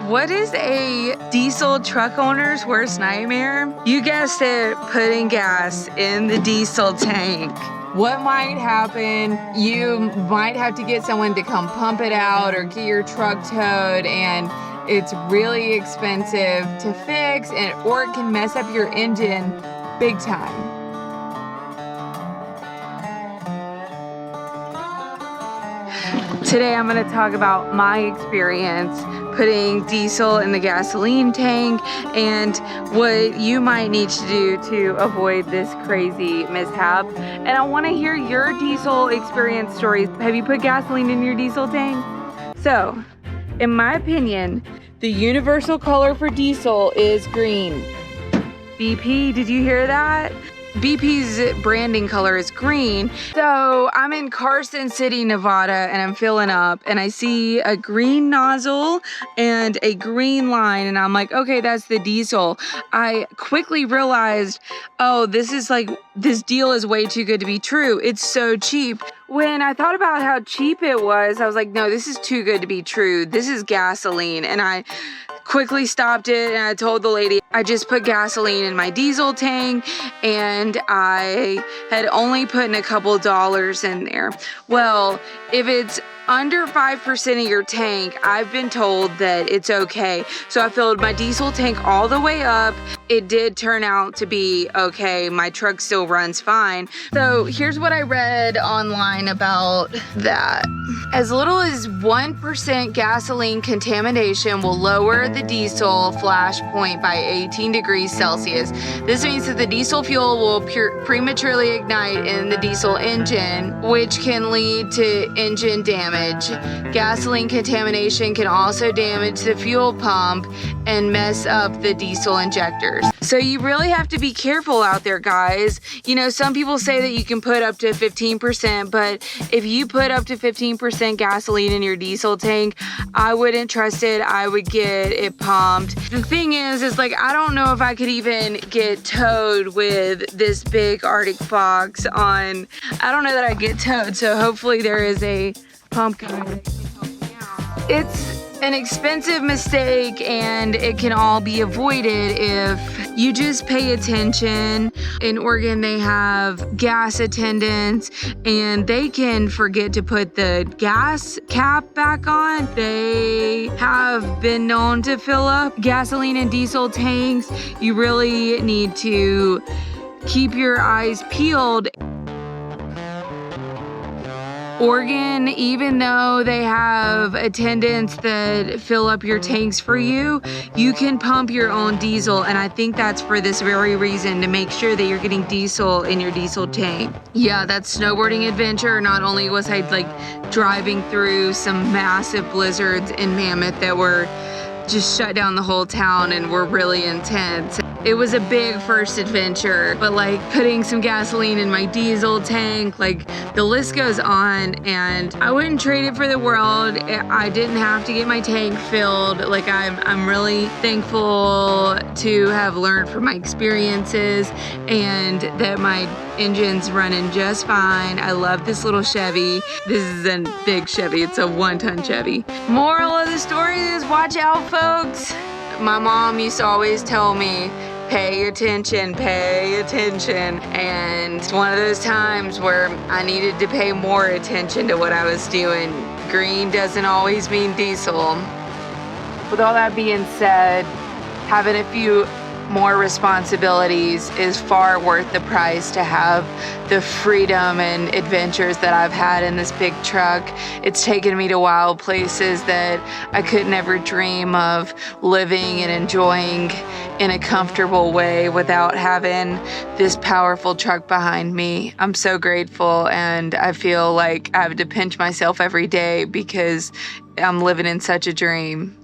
What is a diesel truck owner's worst nightmare? You guessed it, putting gas in the diesel tank. What might happen? You might have to get someone to come pump it out or get your truck towed, and it's really expensive to fix, or it can mess up your engine big time. Today I'm going to talk about my experience putting diesel in the gasoline tank and what you might need to do to avoid this crazy mishap. And I want to hear your diesel experience stories. Have you put gasoline in your diesel tank? So, in my opinion, the universal color for diesel is green. BP, did you hear that? BP's branding color is green. So I'm in Carson City, Nevada, and I'm filling up, and I see a green nozzle and a green line, and I'm like, okay, that's the diesel. I quickly realized, oh, this deal is way too good to be true. It's so cheap. When I thought about how cheap it was, I was like, no, this is too good to be true. This is gasoline. And I quickly stopped it, and I told the lady I just put gasoline in my diesel tank, and I had only put in a couple dollars in there. Well, if it's under 5% of your tank, I've been told that it's okay. So I filled my diesel tank all the way up. It did turn out to be okay. My truck still runs fine. So here's what I read online about that. As little as 1% gasoline contamination will lower the diesel flash point by 18 degrees Celsius. This means that the diesel fuel will prematurely ignite in the diesel engine, which can lead to engine damage. Gasoline contamination can also damage the fuel pump and mess up the diesel injectors. So you really have to be careful out there, guys. You know, some people say that you can put up to 15%, but if you put up to 15% gasoline in your diesel tank, I wouldn't trust it. I would get it pumped. The thing is like, I don't know if I could even get towed with this big Arctic Fox on. I don't know that I'd get towed, so hopefully there is a pump guy that can help me out. It's an expensive mistake, and it can all be avoided if you just pay attention. In Oregon, they have gas attendants, and they can forget to put the gas cap back on. They have been known to fill up gasoline and diesel tanks. You really need to keep your eyes peeled. Oregon, even though they have attendants that fill up your tanks for you, you can pump your own diesel, and I think that's for this very reason, to make sure that you're getting diesel in your diesel tank. Yeah, that snowboarding adventure, not only was I driving through some massive blizzards in Mammoth that were just shut down the whole town and were really intense. It was a big first adventure, but putting some gasoline in my diesel tank, the list goes on, and I wouldn't trade it for the world. I didn't have to get my tank filled. I'm really thankful to have learned from my experiences and that my engine's running just fine. I love this little Chevy. This is a big Chevy. It's a 1-ton Chevy. Moral of the story is watch out, folks. My mom used to always tell me, pay attention, and it's one of those times where I needed to pay more attention to what I was doing. Green doesn't always mean diesel. With all that being said, having a few more responsibilities is far worth the price to have the freedom and adventures that I've had in this big truck. It's taken me to wild places that I could never dream of living and enjoying in a comfortable way without having this powerful truck behind me. I'm so grateful, and I feel like I have to pinch myself every day because I'm living in such a dream.